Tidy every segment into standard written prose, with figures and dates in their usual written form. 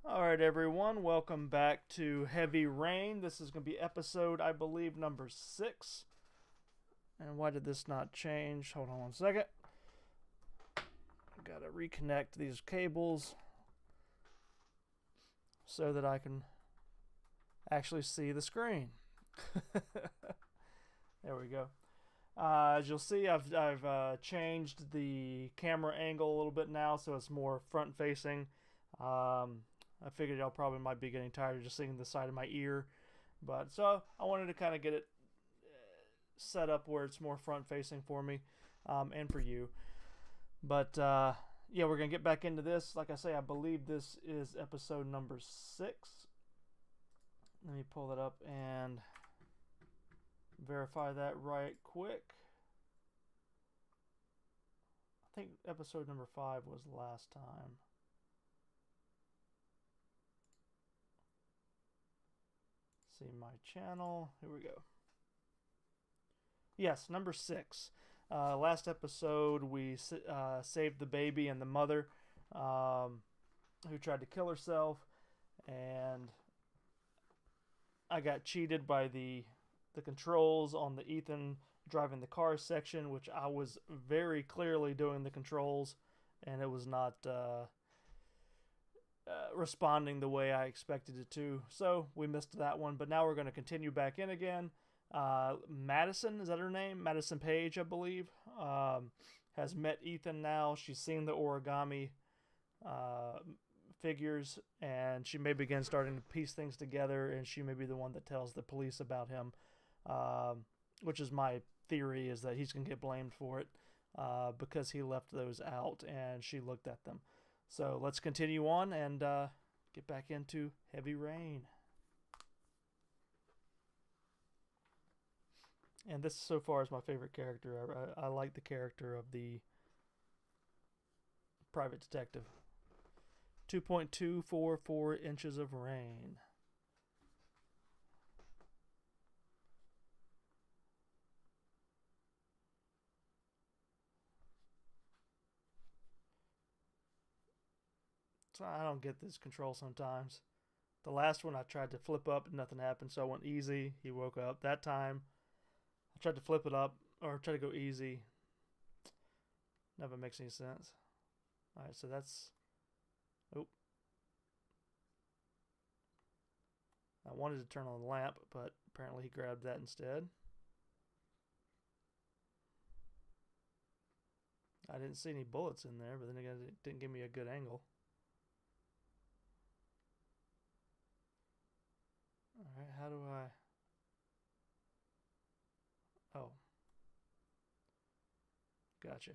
Alright, everyone, welcome back to Heavy Rain. This is going to be episode, I believe, number 6. And why did this not change? Hold on one second. I've got to reconnect these cables so that I can actually see the screen. There we go. As you'll see, I've changed the camera angle a little bit now, so it's more front facing. I figured y'all probably might be getting tired of just seeing the side of my ear, but so I wanted to kind of get it set up where it's more front facing for me and for you. But yeah, we're gonna get back into this. Like I say, I believe this is episode number 6. Let me pull that up and verify that right quick. I think episode number 5 was last time. See my channel. Here we go. Yes, number 6. Last episode we saved the baby and the mother who tried to kill herself, and I got cheated by the controls on the Ethan driving the car section, which I was very clearly doing the controls, and it was not responding the way I expected it to. So we missed that one, but now we're going to continue back in again. Madison, is that her name? Madison Page, I believe, has met Ethan now. She's seen the origami figures, and she may begin starting to piece things together, and she may be the one that tells the police about him, which is my theory, is that he's going to get blamed for it because he left those out and she looked at them. So let's continue on and get back into Heavy Rain. And this so far is my favorite character. I like the character of the private detective. 2.244 inches of rain. So I don't get this control sometimes. The last one I tried to flip up and nothing happened, so I went easy. He woke up. That time I tried to flip it up or try to go easy. Never makes any sense. Alright, so that's... Oh. I wanted to turn on the lamp, but apparently he grabbed that instead. I didn't see any bullets in there, but then again, it didn't give me a good angle. Alright, how do I... Oh. Gotcha.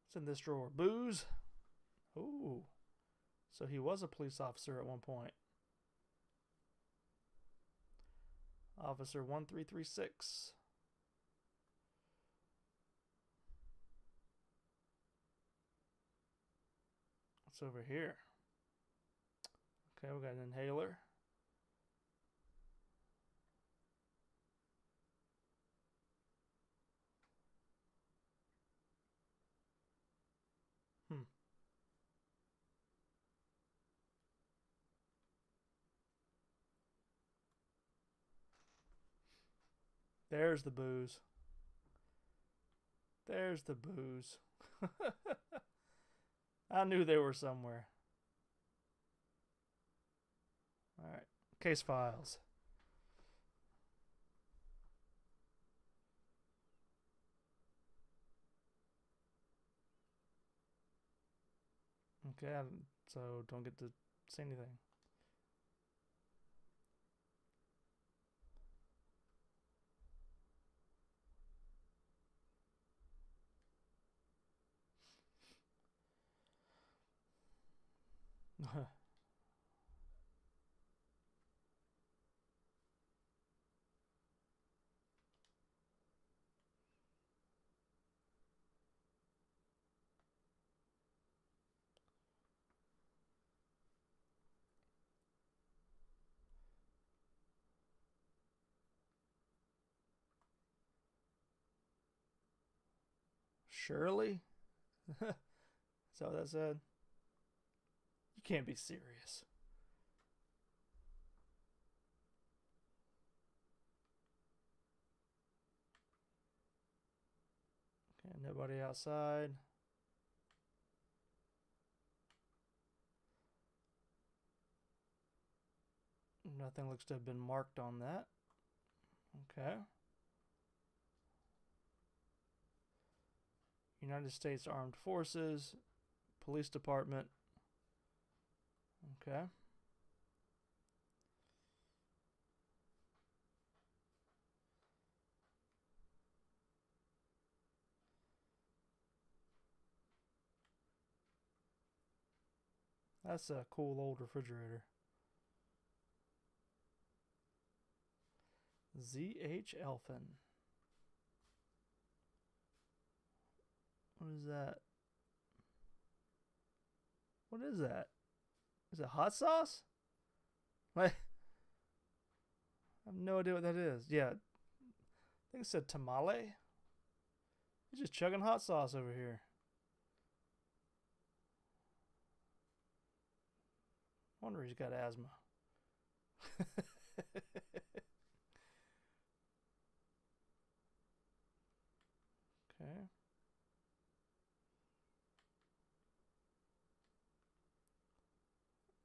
What's in this drawer? Booze? Ooh. So he was a police officer at one point. Officer 1336. What's over here? Okay, we got an inhaler. There's the booze. There's the booze. I knew they were somewhere. Alright. Case files. Okay, so don't get to say anything. Shirley? Is So that said, you can't be serious. Okay, nobody outside. Nothing looks to have been marked on that. Okay. United States Armed Forces, Police Department. Okay. That's a cool old refrigerator. ZH Elfin. What is that? What is that? Is it hot sauce? What? I have no idea what that is. Yeah, I think it said tamale. He's just chugging hot sauce over here. I wonder if he's got asthma. Okay.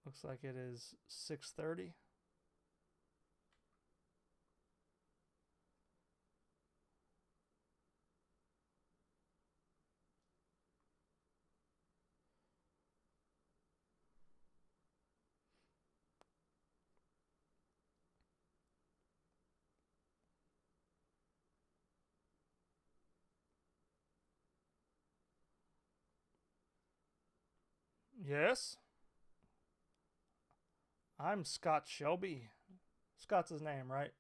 Looks like it is 6:30. Yes. I'm Scott Shelby. Scott's his name, right?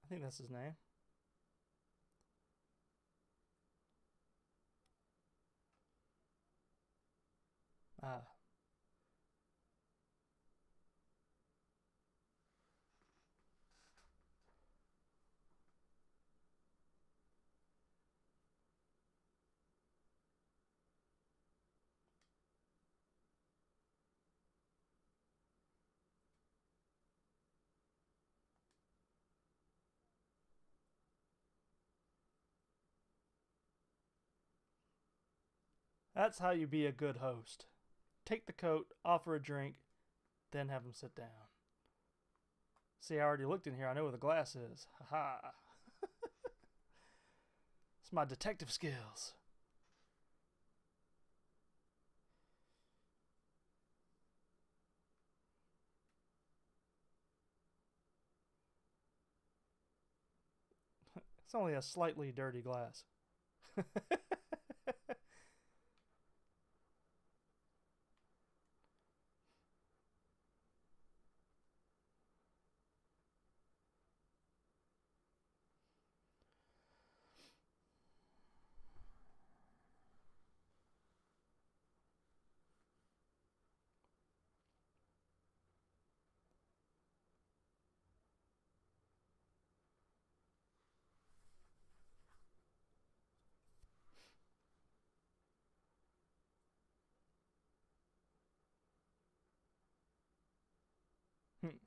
I think that's his name. Ah. That's how you be a good host. Take the coat, offer a drink, then have him sit down. See, I already looked in here. I know where the glass is. Ha ha. It's my detective skills. It's only a slightly dirty glass.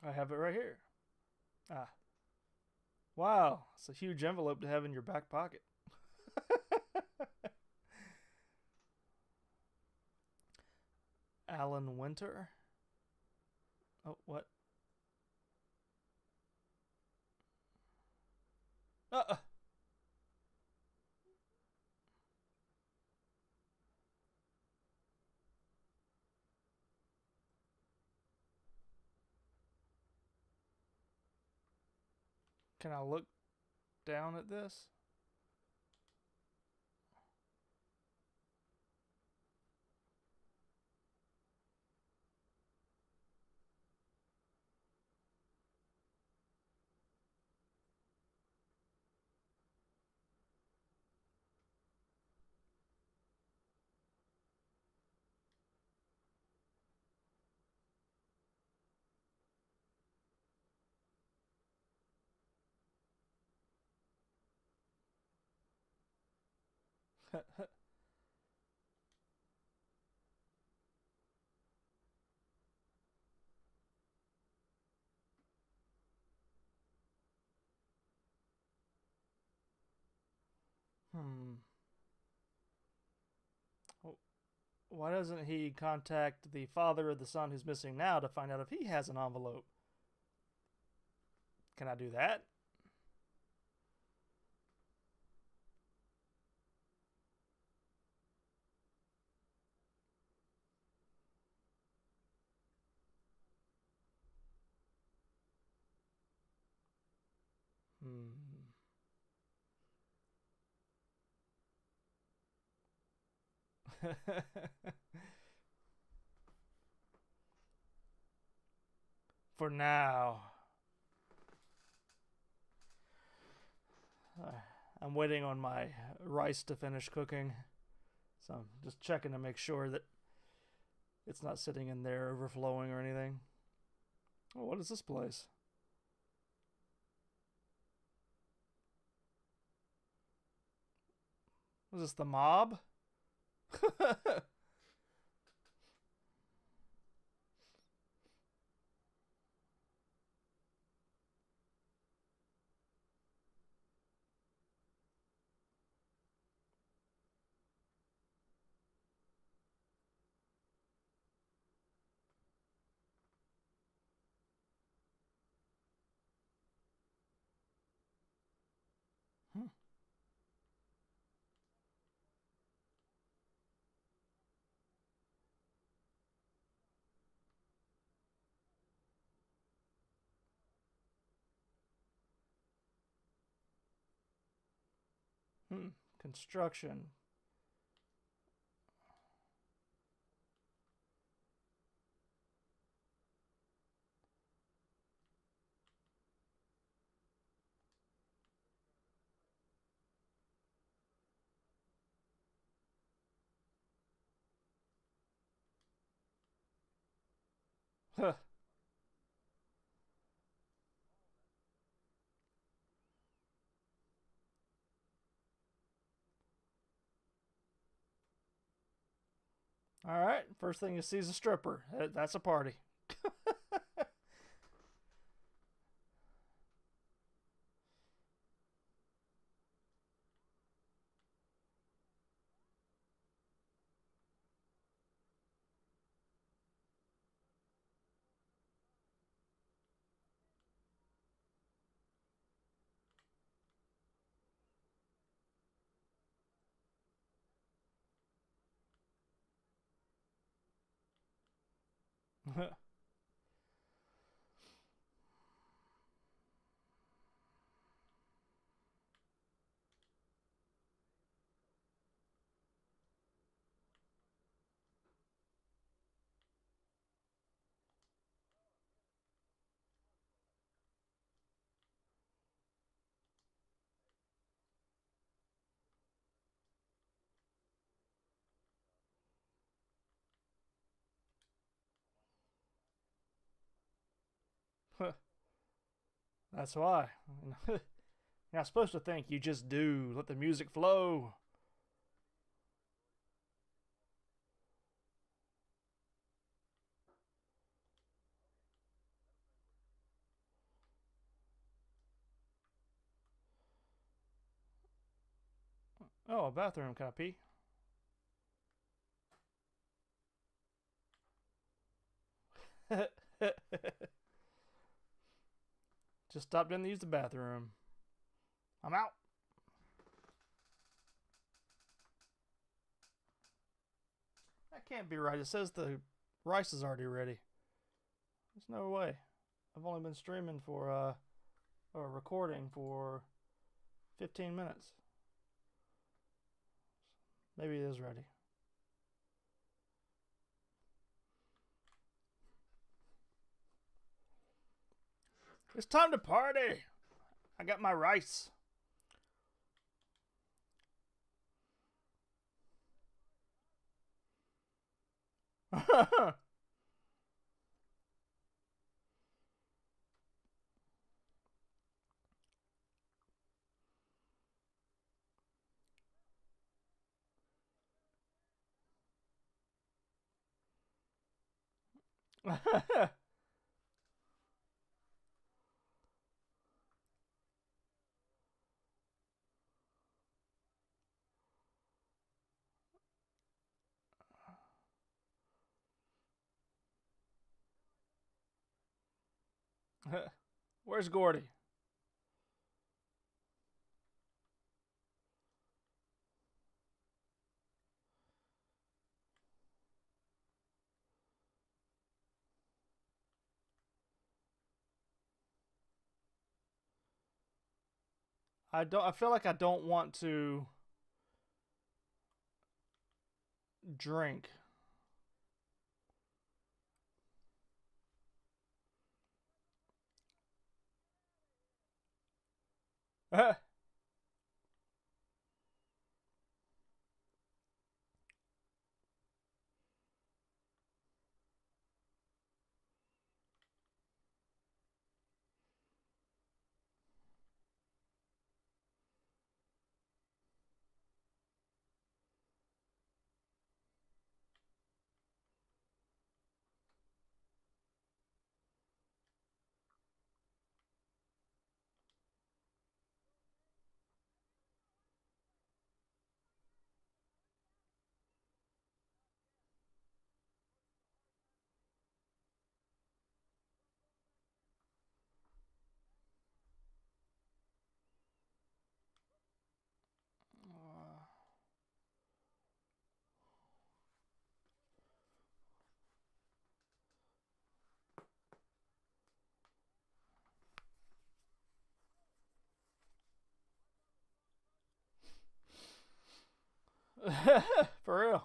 I have it right here. Ah. Wow. It's a huge envelope to have in your back pocket. Alan Winter. Oh, what? Uh, can I look down at this? Hmm. Why doesn't he contact the father of the son who's missing now to find out if he has an envelope? Can I do that? Hmm. For now. I'm waiting on my rice to finish cooking. So I'm just checking to make sure that it's not sitting in there overflowing or anything. Oh, what is this place? Was this the mob? Hmm. Hmm. Construction. Huh. All right. First thing you see is a stripper. That's a party. That's why. You're not supposed to think. You just do. Let the music flow. Oh, a bathroom. Can I pee? Just stopped in to use the bathroom. I'm out. That can't be right. It says the rice is already ready. There's no way. I've only been streaming for or recording for 15 minutes. Maybe it is ready. It's time to party. I got my rice. Where's Gordy? I feel like I don't want to drink. For real.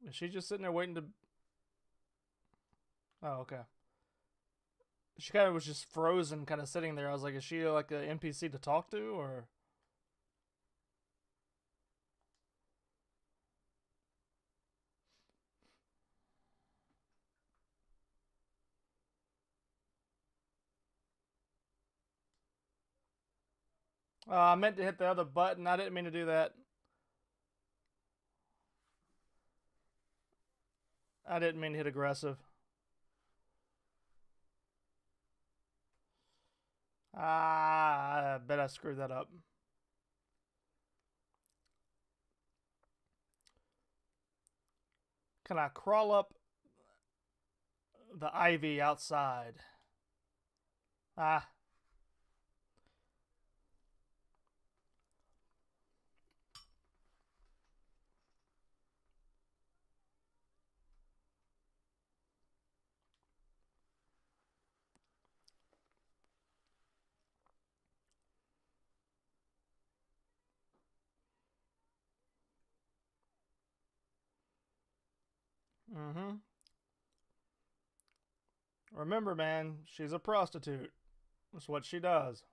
Is she just sitting there waiting to... Oh, okay. She kind of was just frozen, kind of sitting there. I was like, is she like an NPC to talk to, or... I meant to hit the other button. I didn't mean to do that. I didn't mean to hit aggressive. I bet I screwed that up. Can I crawl up the ivy outside? Ah. Mm-hmm. Remember, man, she's a prostitute. That's what she does.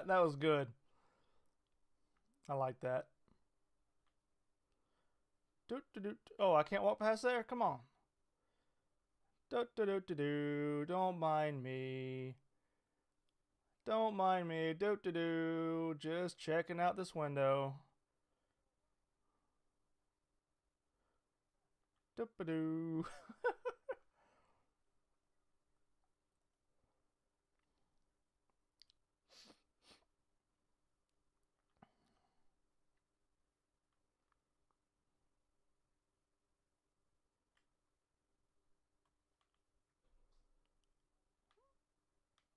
That was good. I like that. Oh, I can't walk past there? Come on. Don't mind me. Don't mind me. Just checking out this window. Doop-a-doo.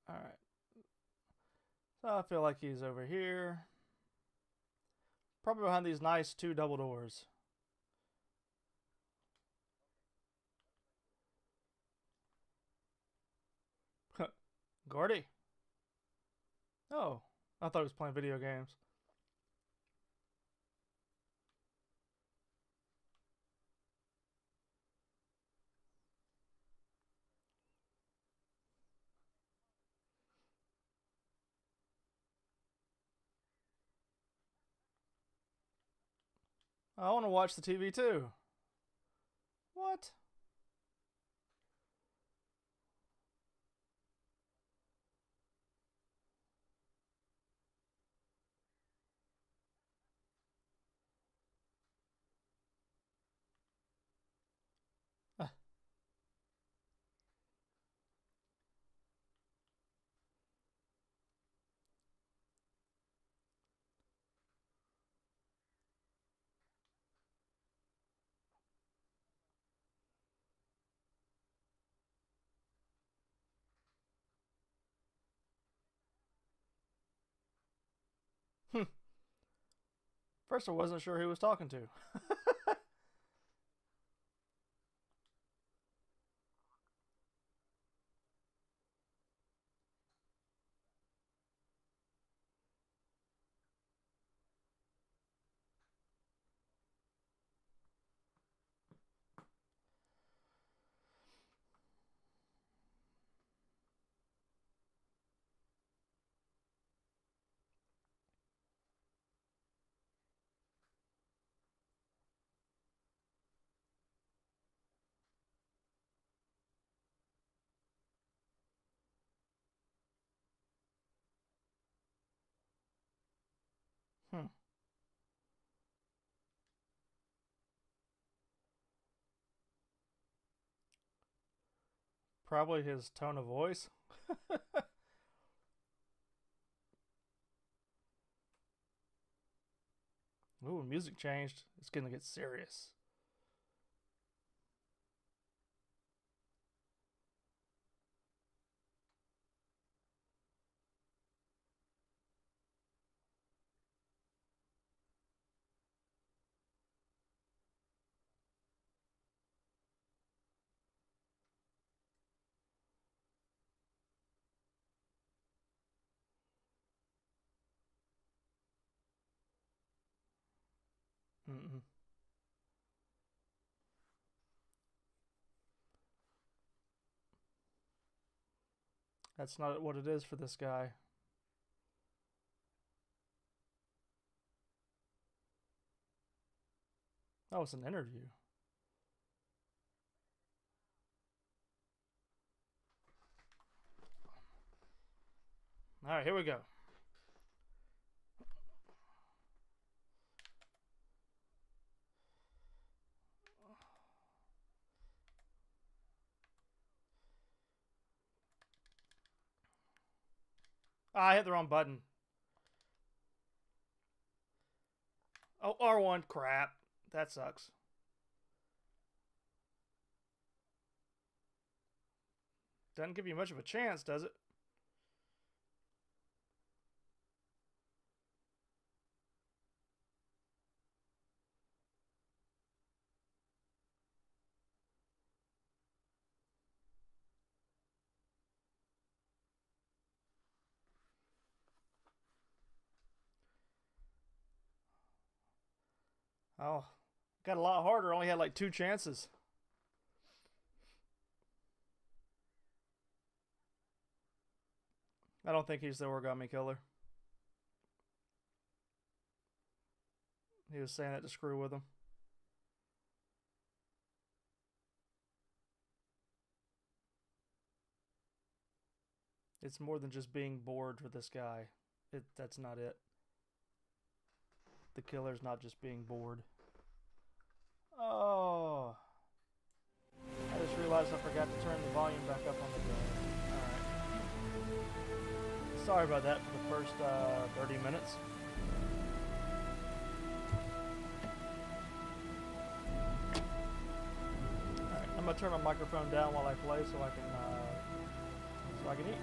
Alright. So I feel like he's over here. Probably behind these nice two double doors. Gordy? Oh, I thought he was playing video games. I want to watch the TV too. What? First, I wasn't sure who he was talking to. Hmm. Probably his tone of voice. Ooh, music changed. It's gonna get serious. Mm-mm. That's not what it is for this guy. Oh, it's an interview. All right, here we go. I hit the wrong button. Oh, R1. Crap. That sucks. Doesn't give you much of a chance, does it? Oh, got a lot harder. Only had like 2 chances. I don't think he's the origami killer. He was saying that to screw with him. It's more than just being bored for this guy. That's not it. The killer's not just being bored. Oh, I just realized I forgot to turn the volume back up on the gun. Alright. Sorry about that for the first 30 minutes. Alright, I'm gonna turn my microphone down while I play so I can eat.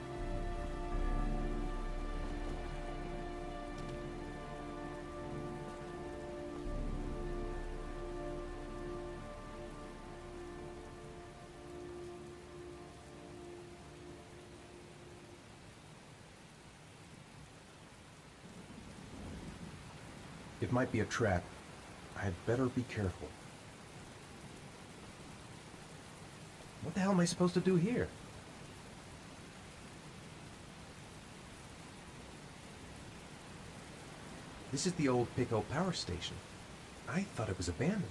It might be a trap. I'd better be careful. What the hell am I supposed to do here? This is the old Pico power station. I thought it was abandoned.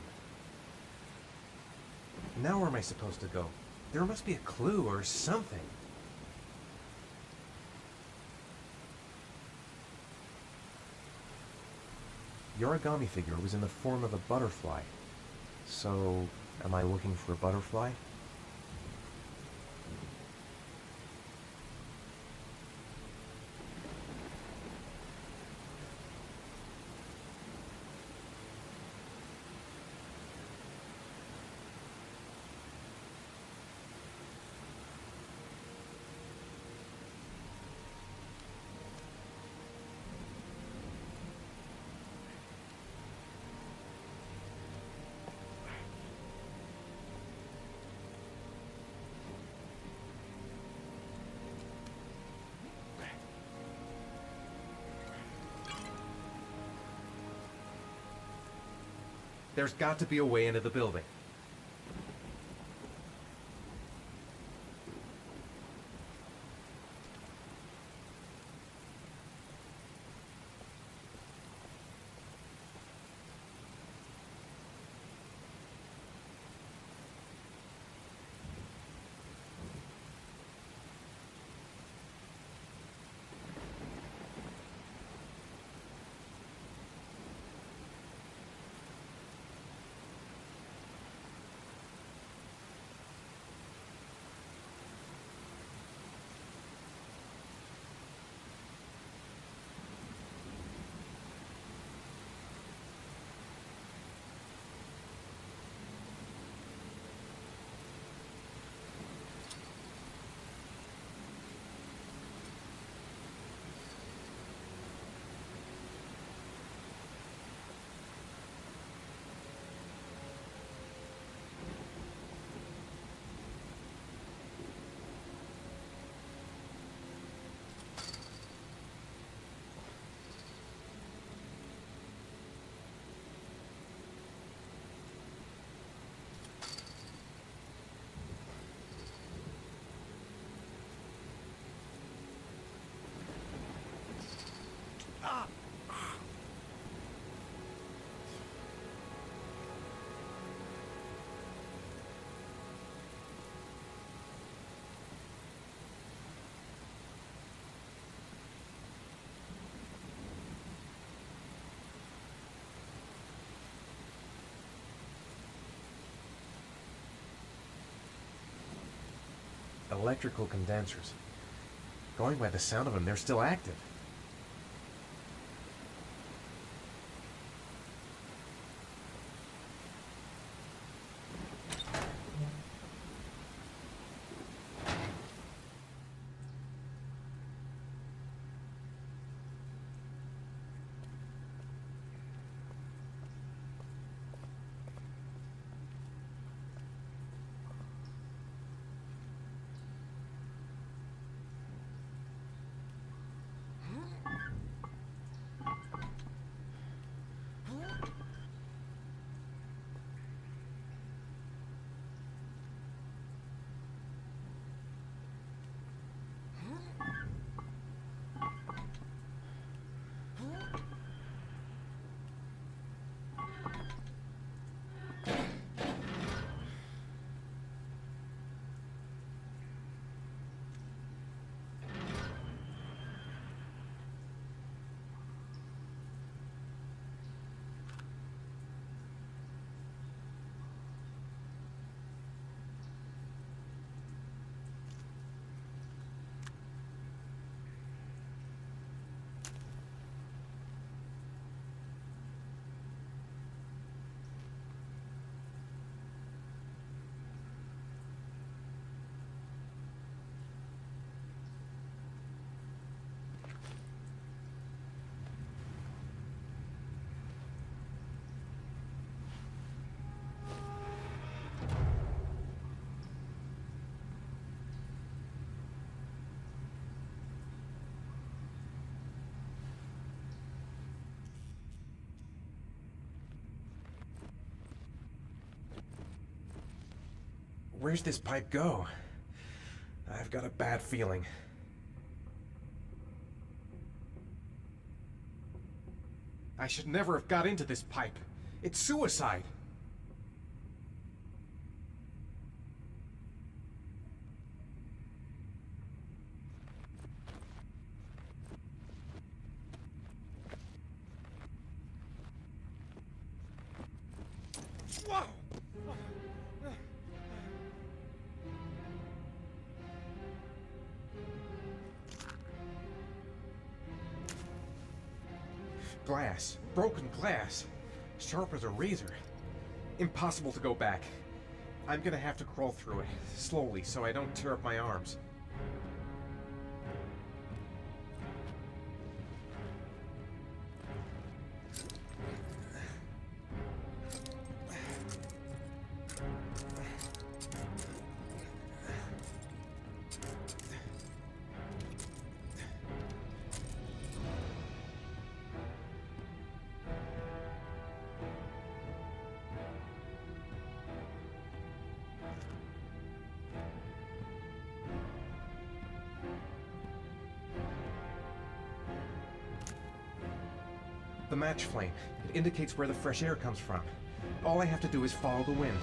Now where am I supposed to go? There must be a clue or something. The origami figure was in the form of a butterfly. So, am I looking for a butterfly? There's got to be a way into the building. Electrical condensers. Going by the sound of them, they're still active. Where's this pipe go? I've got a bad feeling. I should never have got into this pipe. It's suicide. Whoa! Glass. Broken glass. Sharp as a razor. Impossible to go back. I'm gonna have to crawl through it, slowly, so I don't tear up my arms. match flame. It indicates where the fresh air comes from. All I have to do is follow the wind.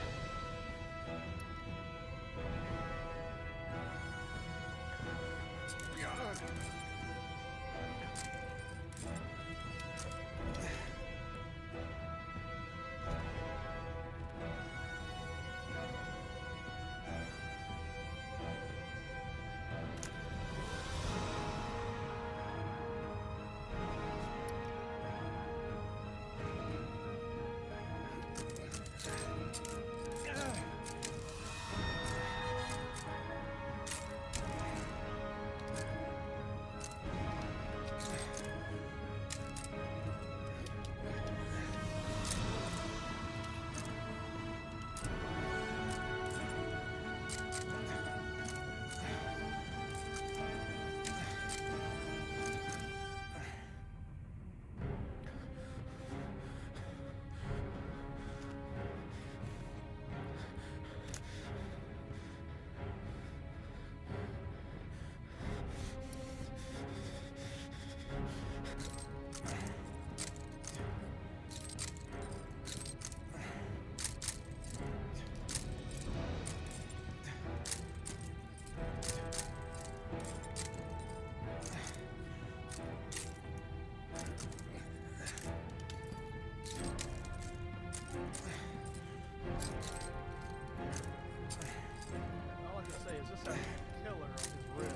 All I can say is this has a killer on his ribs.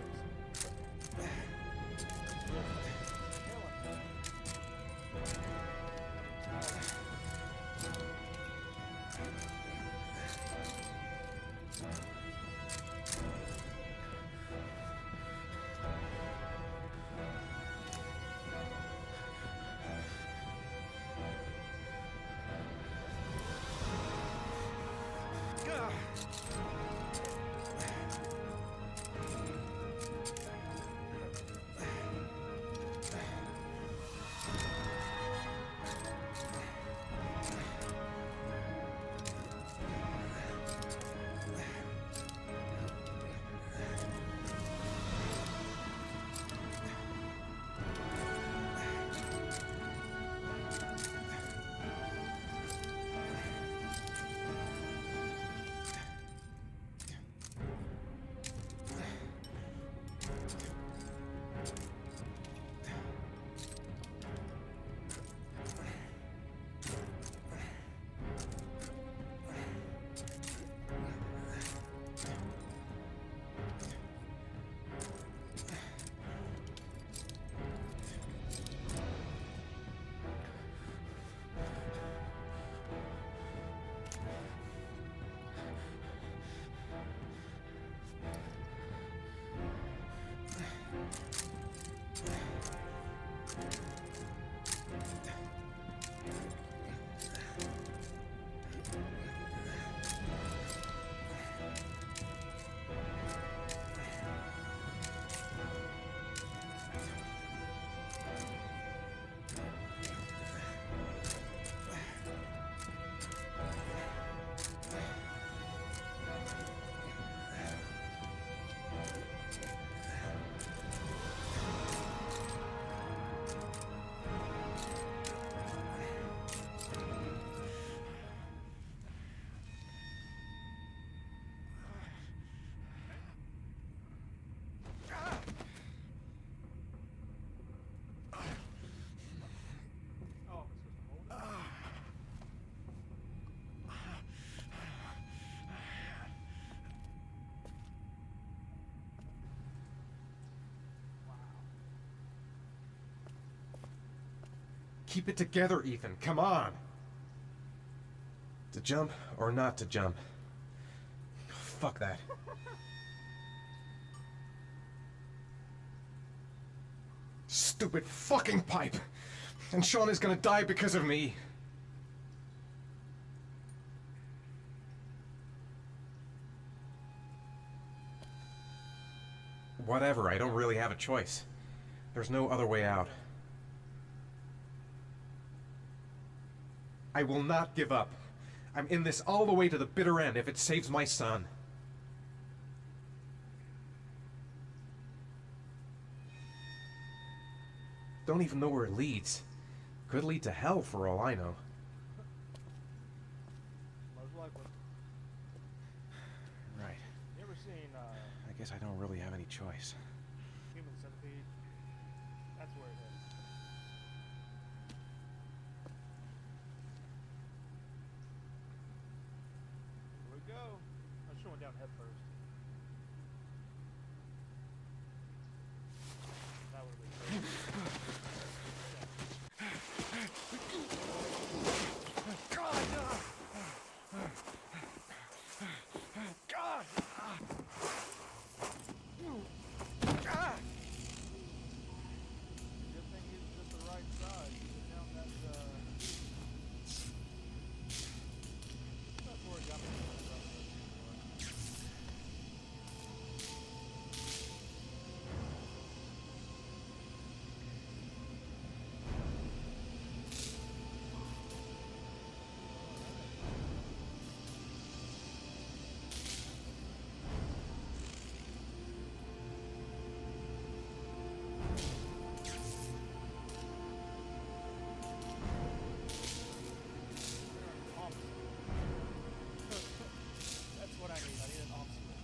Keep it together, Ethan. Come on. To jump or not to jump? Fuck that. Stupid fucking pipe. And Sean is gonna die because of me. Whatever, I don't really have a choice. There's no other way out. I will not give up. I'm in this all the way to the bitter end if it saves my son. Don't even know where it leads. Could lead to hell for all I know. Most likely. Right. You ever seen I guess I don't really have any choice. Human Centipede? That's where it is. Here we go. I just went down head first. That would be great. Good thing he's just the right size. He's down that, that's where it got me. That's what I need. I need an obstacle.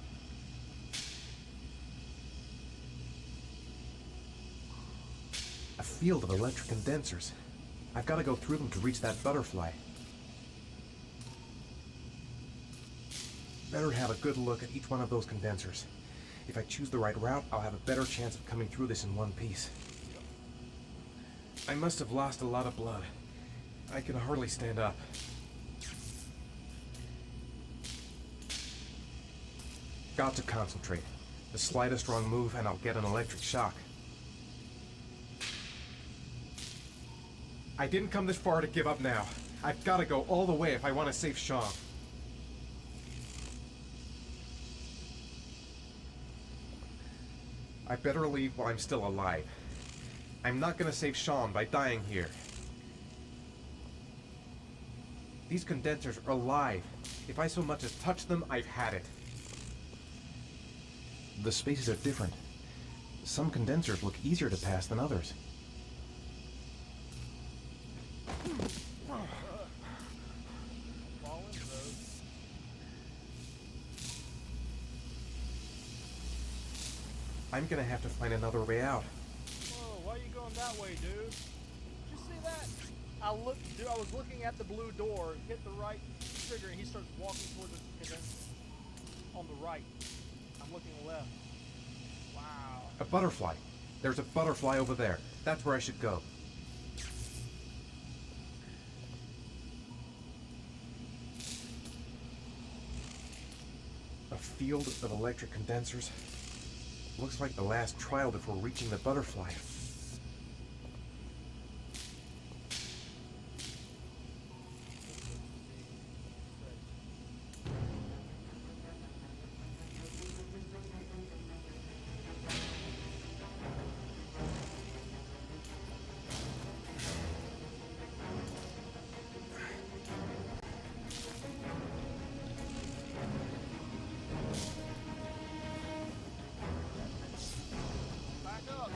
A field of electric condensers. I've got to go through them to reach that butterfly. Better have a good look at each one of those condensers. If I choose the right route, I'll have a better chance of coming through this in one piece. I must have lost a lot of blood. I can hardly stand up. Got to concentrate. The slightest wrong move and I'll get an electric shock. I didn't come this far to give up now. I've got to go all the way if I want to save Sean. I better leave while I'm still alive. I'm not gonna save Sean by dying here. These condensers are alive. If I so much as touch them, I've had it. The spaces are different. Some condensers look easier to pass than others. Fall into those. I'm gonna have to find another way out. Whoa, why are you going that way, dude? Did you see that? I was looking at the blue door, hit the right trigger, and he starts walking toward the condenser. On the right. I'm looking left. Wow. A butterfly. There's a butterfly over there. That's where I should go. A field of electric condensers. Looks like the last trial before reaching the butterfly. Back up.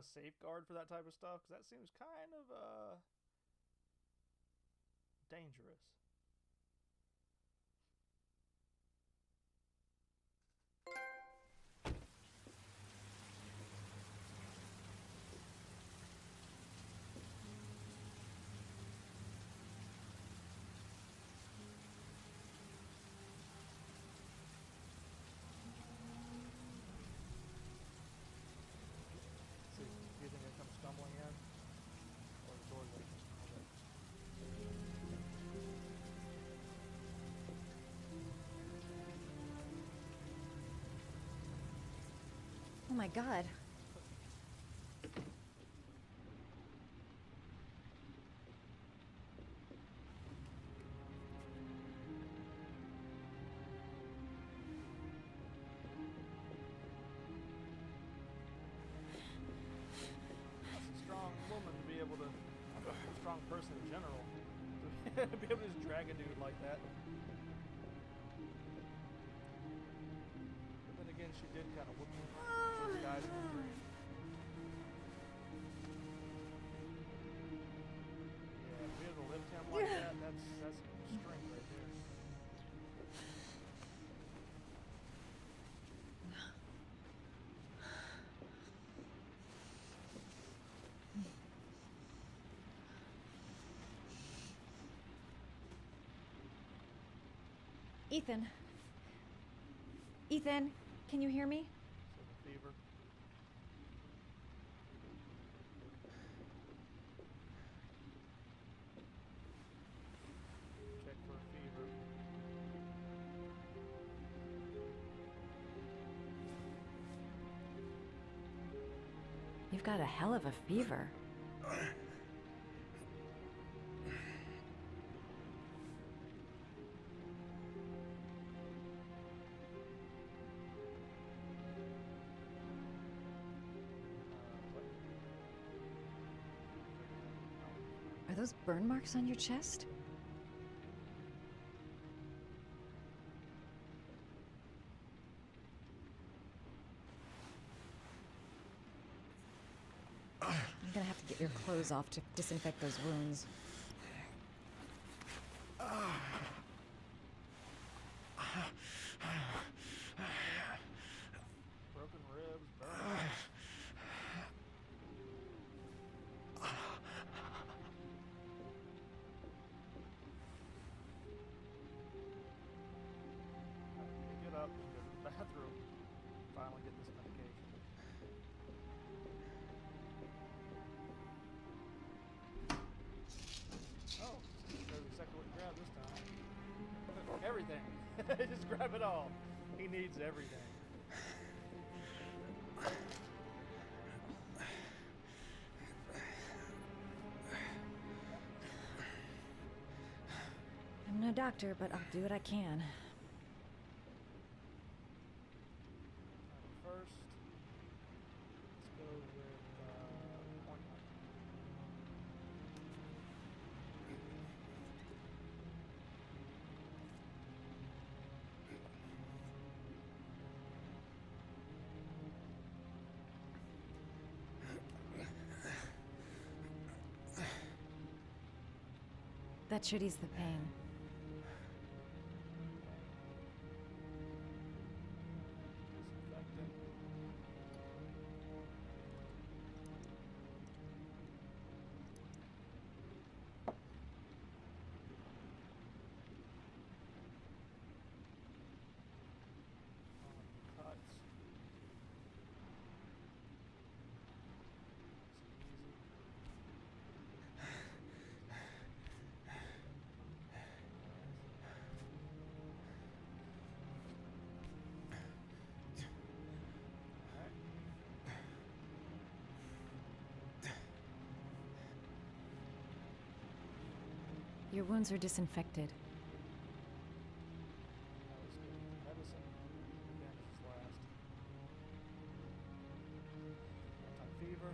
a safeguard for that type of stuff? Because that seems kind of dangerous. See, do you think it comes stumbling in? Or the door's open? Oh my god. That's a strong woman to be able to, a strong person in general, to be able to just drag a dude like that. But then again, she did kind of whoop those guys in the dream. Yeah, to be able to lift him like that, that's strength right there. Ethan. Ethan, can you hear me? So the fever. Check for a fever. You've got a hell of a fever. What? Are those burn marks on your chest? I'm gonna have to get your clothes off to disinfect those wounds. Broken ribs, burn. Get up and go to the bathroom. Finally get this medication. Oh, maybe exactly what you grabbed this time. Everything. Just grab it all. He needs everything. I'm no doctor, but I'll do what I can. First, let's go with ointment. That should ease the pain. Disinfectant. Cuts. Easy. Alright. Your wounds are disinfected. That was good. Medicine. Bandages last. Anti-fever.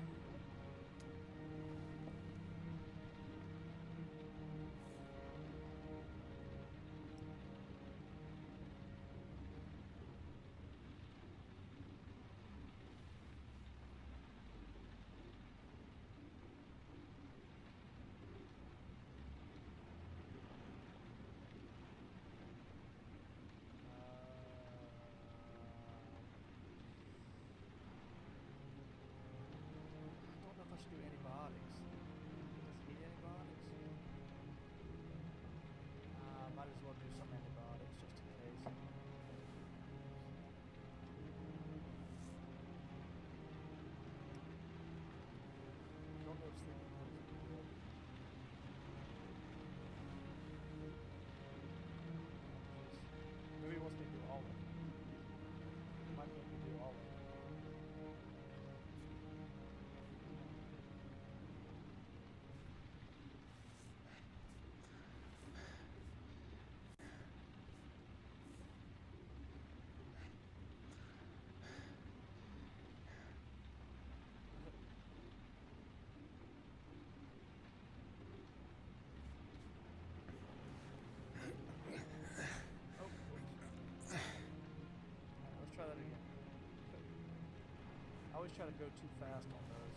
always try to go too fast on those.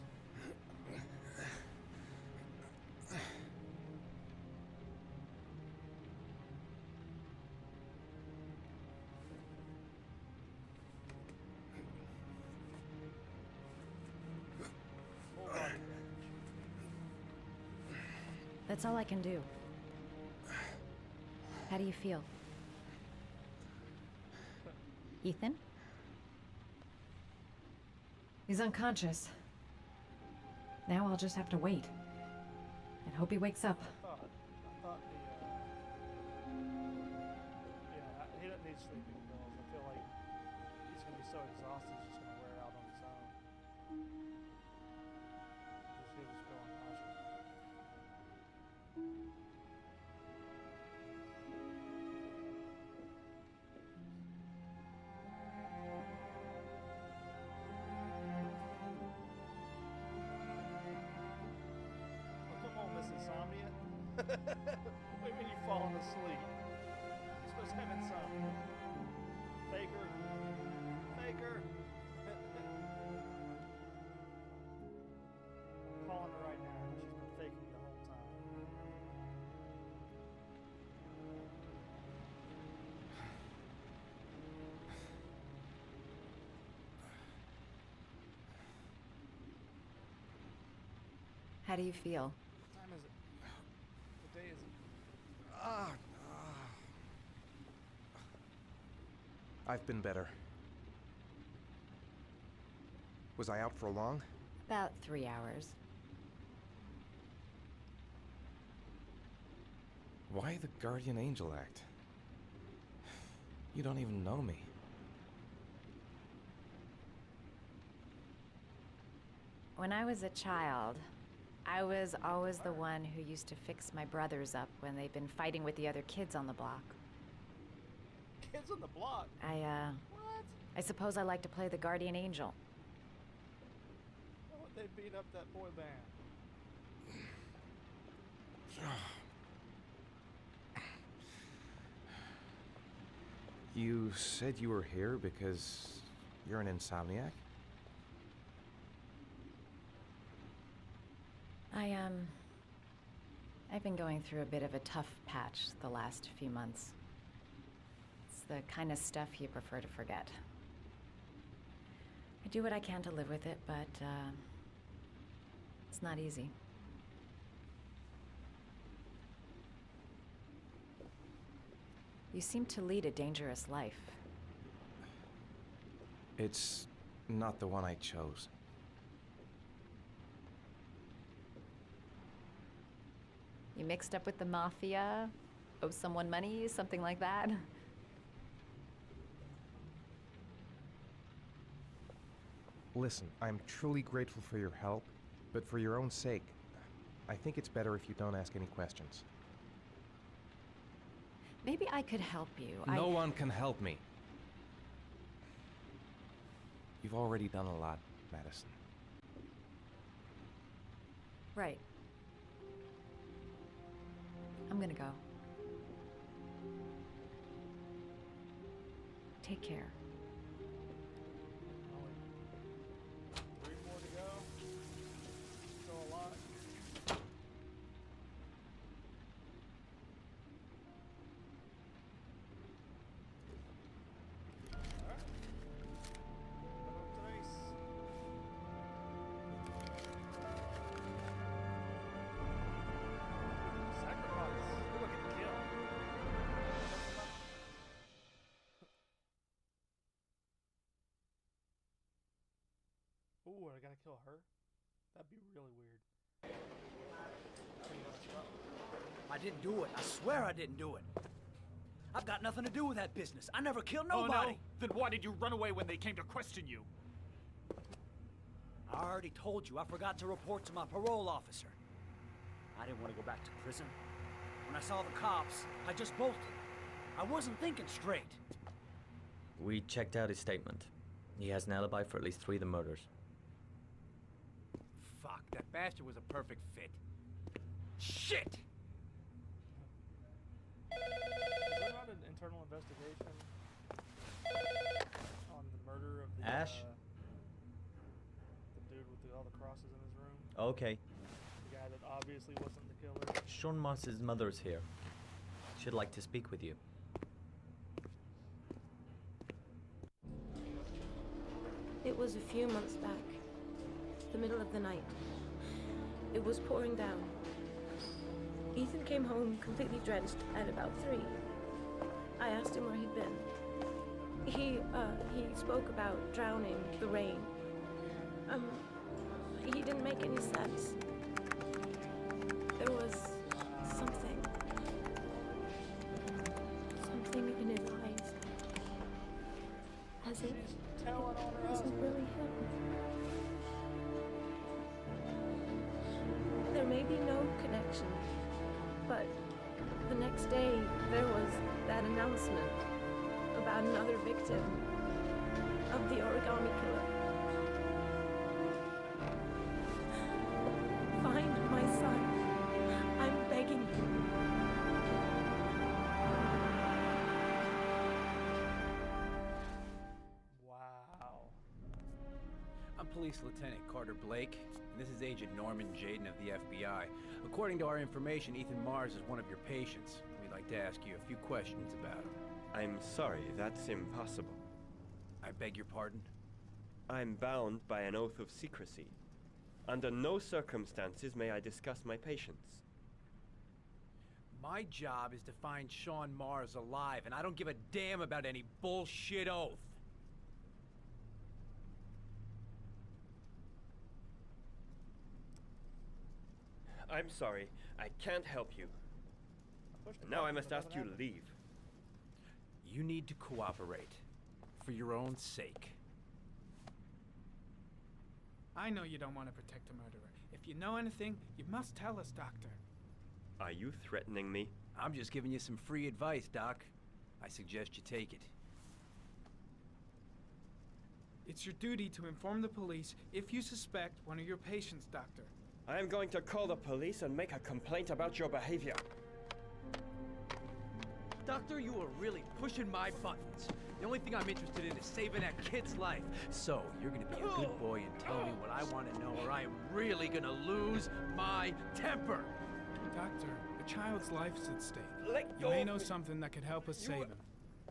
Full body damage. That's all I can do. How do you feel? Ethan? He's unconscious. Now I'll just have to wait. And hope he wakes up. I thought he doesn't need sleeping pills. I feel like he's gonna be so exhausted, he's just gonna wear out on his own. He'll just go unconscious. Oh, come on, Miss Insomnia. What do you mean you've fallen asleep? You're supposed to have insomnia. Faker. Faker. I'm calling her right now. She's been faking the whole time. How do you feel? What time is it? What day is it? I've been better. Was I out for long? About 3 hours. Why the guardian angel act? You don't even know me. When I was a child, I was always the one who used to fix my brothers up when they'd been fighting with the other kids on the block. Kids on the block? What? I suppose I like to play the guardian angel. Why would they beat up that boy band? You said you were here because you're an insomniac? I've been going through a bit of a tough patch the last few months. It's the kind of stuff you prefer to forget. I do what I can to live with it, but, it's not easy. You seem to lead a dangerous life. It's not the one I chose. You mixed up with the mafia? Owe someone money? Something like that? Listen, I'm truly grateful for your help, but for your own sake, I think it's better if you don't ask any questions. Maybe I could help you. No one can help me. You've already done a lot, Madison. Right. I'm gonna go. Take care. Only 3 more to go. Still a lot. Alright. Another trace. Sacrifice. Ooh, I get the kill. Ooh, I gotta kill her? That'd be really weird. I didn't do it. I swear I didn't do it. I've got nothing to do with that business. I never killed Oh, nobody. no? Then why did you run away when they came to question you? I already told you I forgot to report to my parole officer. I didn't want to go back to prison. When I saw the cops, I just bolted. I wasn't thinking straight. We checked out his statement. He has an alibi for at least 3 of the murders. Fuck, that bastard was a perfect fit. Shit! Is there not an internal investigation on the murder of the Ash? Okay. The guy that obviously wasn't the killer. Sean Mars's mother's here. She'd like to speak with you. It was a few months back. The middle of the night. It was pouring down. Ethan came home completely drenched at about 3. I asked him where he'd been. He spoke about drowning, the rain. He didn't make any sense. There was something in his eyes. As if it wasn't really him. There may be no connection, but the next day there was that announcement about another victim of the origami killer. Find my son. I'm begging you. Wow. I'm Police Lieutenant Carter Blake, and this is Agent Norman Jaden of the FBI. According to our information, Ethan Mars is one of your patients. We'd like to ask you a few questions about him. I'm sorry, that's impossible. I beg your pardon? I'm bound by an oath of secrecy. Under no circumstances may I discuss my patients. My job is to find Sean Mars alive, and I don't give a damn about any bullshit oath. I'm sorry, I can't help you. Now I must ask you to leave. You need to cooperate. For your own sake. I know you don't want to protect a murderer. If you know anything, you must tell us, Doctor. Are you threatening me? I'm just giving you some free advice, Doc. I suggest you take it. It's your duty to inform the police if you suspect one of your patients, Doctor. I am going to call the police and make a complaint about your behavior. Doctor, you are really pushing my buttons. The only thing I'm interested in is saving that kid's life. So, you're gonna be a good boy and tell me what I want to know, or I am really gonna lose my temper. Doctor, a child's life's at stake. Let You go may of know me. something that could help us save him.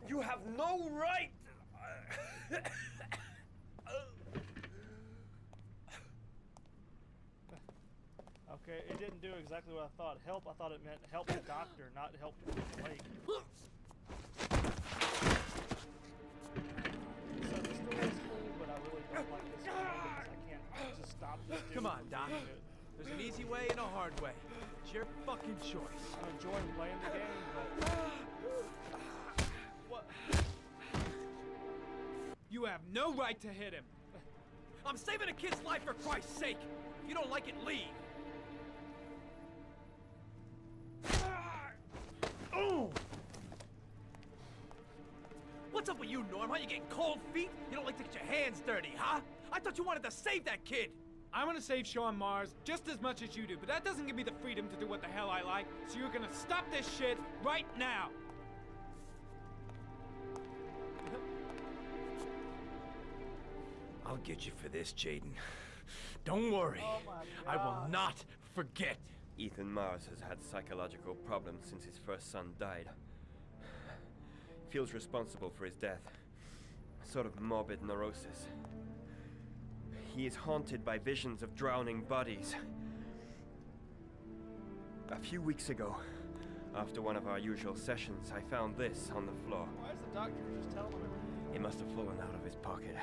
You have no right! Okay, it didn't do exactly what I thought. Help, I thought it meant help the doctor, not help Blake. So the story's cool, but I really don't like this game because I can't just stop this dude Come on, from Doc. doing it. There's an easy way and a hard way. It's your fucking choice. I'm enjoying playing the game, but... What? You have no right to hit him. I'm saving a kid's life for Christ's sake. If you don't like it, leave. What's up with you, Norm? Huh? You getting cold feet? You don't like to get your hands dirty, huh? I thought you wanted to save that kid. I want to save Sean Mars just as much as you do, but that doesn't give me the freedom to do what the hell I like, so you're gonna stop this shit right now! I'll get you for this, Jaden. Don't worry. Oh my I will God. not forget. Ethan Mars has had psychological problems since his first son died. Feels responsible for his death. A sort of morbid neurosis. He is haunted by visions of drowning bodies. A few weeks ago, after one of our usual sessions, I found this on the floor. Why is the doctor just telling him everything? It must have fallen out of his pocket.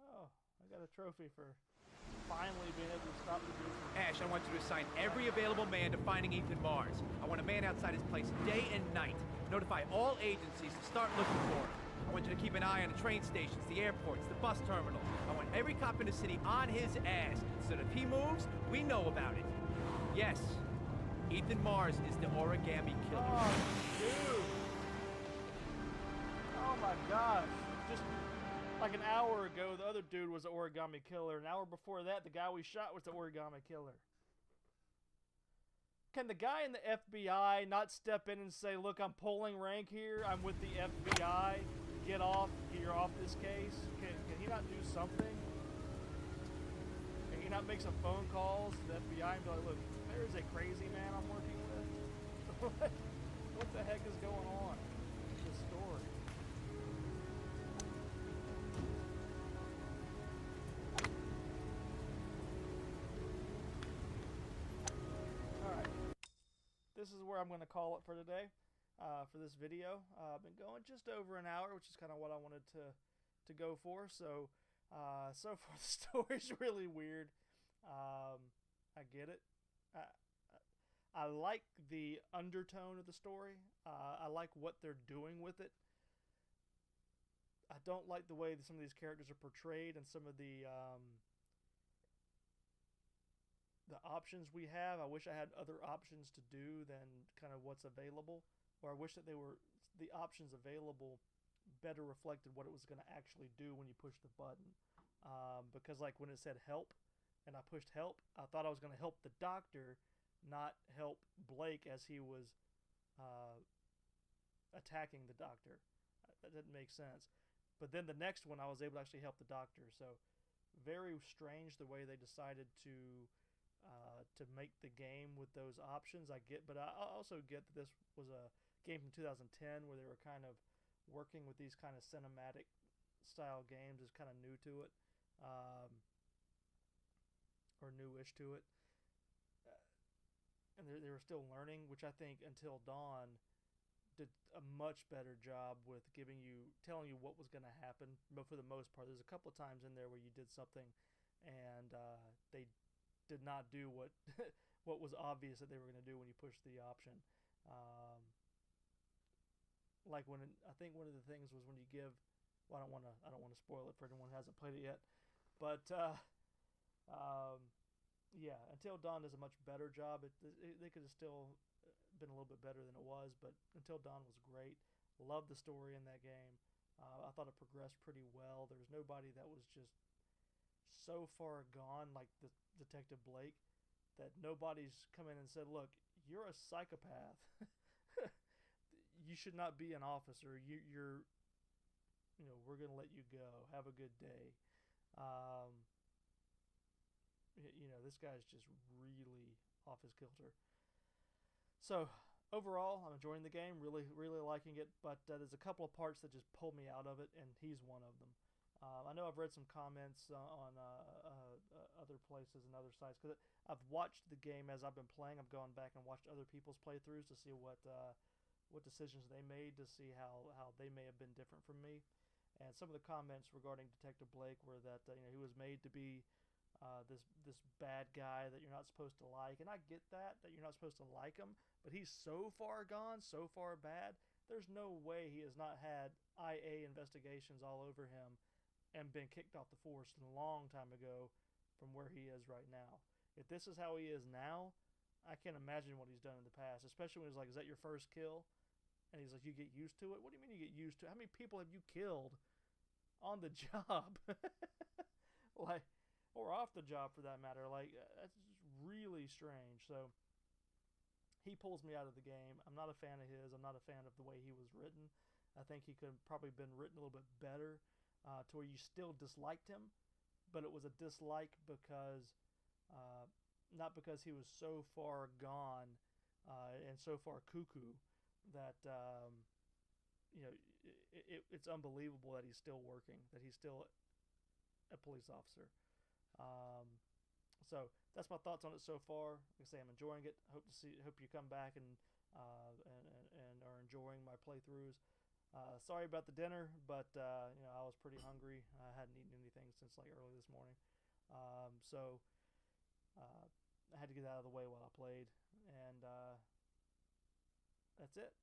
Oh, I got a trophy for finally being able to stop the dude from... Ash, I want you to assign every available man to finding Ethan Mars. I want a man outside his place day and night. Notify all agencies to start looking for him. I want you to keep an eye on the train stations, the airports, the bus terminals. I want every cop in the city on his ass, so that if he moves, we know about it. Yes, Ethan Mars is the origami killer. Oh, dude! Oh my gosh. Just Like an hour ago, the other dude was the origami killer. An hour before that, the guy we shot was the origami killer. Can the guy in the FBI not step in and say, look, I'm pulling rank here. I'm with the FBI. Get off. You're off this case. Can he not do something? Can he not make some phone calls to the FBI and be like, look, there is a crazy man I'm working with? What the heck is going on with this story? This is where I'm going to call it for today, for this video. I've been going just over an hour, which is kind of what I wanted to go for. So, so far the story's really weird. I get it. I like the undertone of the story. I like what they're doing with it. I don't like the way that some of these characters are portrayed and some of the options we have. I wish I had other options to do than kind of what's available, or I wish that the options available better reflected what it was going to actually do when you push the button. Because like when it said help and I pushed help, I thought I was going to help the doctor, not help Blake as he was attacking the doctor. That didn't make sense. But then the next one I was able to actually help the doctor. So very strange the way they decided to make the game with those options. I get, but I also get that this was a game from 2010 where they were kind of working with these kind of cinematic style games is kind of new to it, or newish to it, and they were still learning, which I think Until Dawn did a much better job with telling you what was going to happen. But for the most part, there's a couple of times in there where you did something and they did not do what what was obvious that they were going to do when you pushed the option. Like I think one of the things was when you give, well, I don't want to spoil it for anyone who hasn't played it yet, but yeah, Until Dawn does a much better job. They could have still been a little bit better than it was, but Until Dawn was great. Loved the story in that game. I thought it progressed pretty well. There was nobody that was just so far gone like the Detective Blake that nobody's come in and said, look, you're a psychopath. You should not be an officer. You're we're going to let you go. Have a good day. This guy's just really off his kilter. So overall, I'm enjoying the game, really, really liking it, but there's a couple of parts that just pull me out of it, and he's one of them. I know I've read some comments on other places and other sites, because I've watched the game as I've been playing. I've gone back and watched other people's playthroughs to see what decisions they made, to see how they may have been different from me. And some of the comments regarding Detective Blake were that he was made to be this bad guy that you're not supposed to like, and I get that you're not supposed to like him, but he's so far gone, so far bad. There's no way he has not had IA investigations all over him and been kicked off the force a long time ago from where he is right now. If this is how he is now, I can't imagine what he's done in the past, especially when he's like, is that your first kill? And he's like, you get used to it? What do you mean you get used to it? How many people have you killed on the job? Like, or off the job for that matter. Like, that's just really strange. So he pulls me out of the game. I'm not a fan of his. I'm not a fan of the way he was written. I think he could have probably been written a little bit better, to where you still disliked him, but it was a dislike because not because he was so far gone and so far cuckoo that it's unbelievable that he's still working, that he's still a police officer. So that's my thoughts on it so far. Like I say, I'm enjoying it. Hope you come back and are enjoying my playthroughs. Sorry about the dinner, but I was pretty hungry. I hadn't eaten anything since like early this morning, so I had to get out of the way while I played, and that's it.